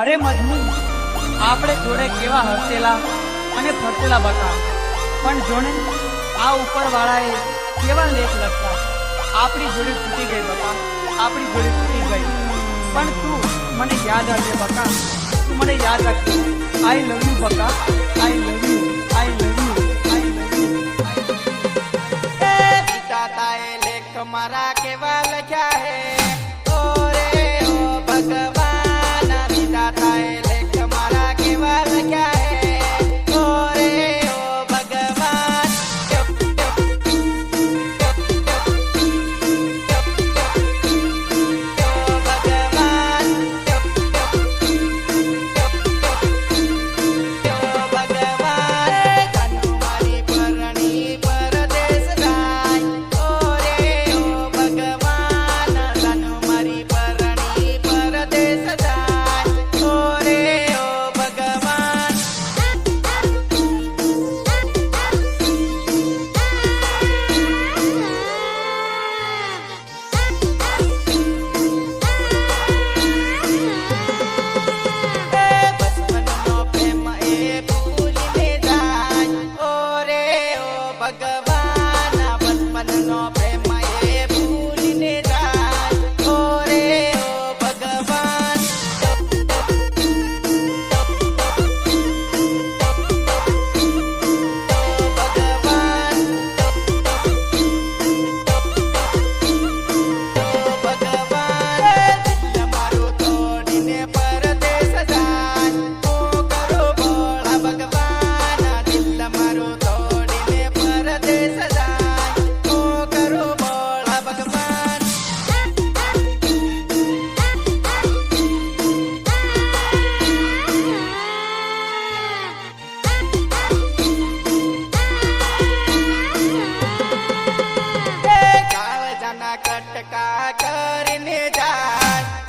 अरे मजनू आपणे जोड़े केवा हसेला अने फरतेला बका पण जोने आ ऊपर वाळाए केवा लेख लखता आपणी जोड़े तूटी गई बका आपणी जोड़े तूटी गई पण तू मने याद आवे बका तू मने याद राख आई लव यू बका I love you I love you I love you पिता ताए लेख मारा केवा लख्या है ओ रे ओ भगवान पिता ताए लेख मारा केवा लख्या है ओ रे ओ भगवान कटका करने जाए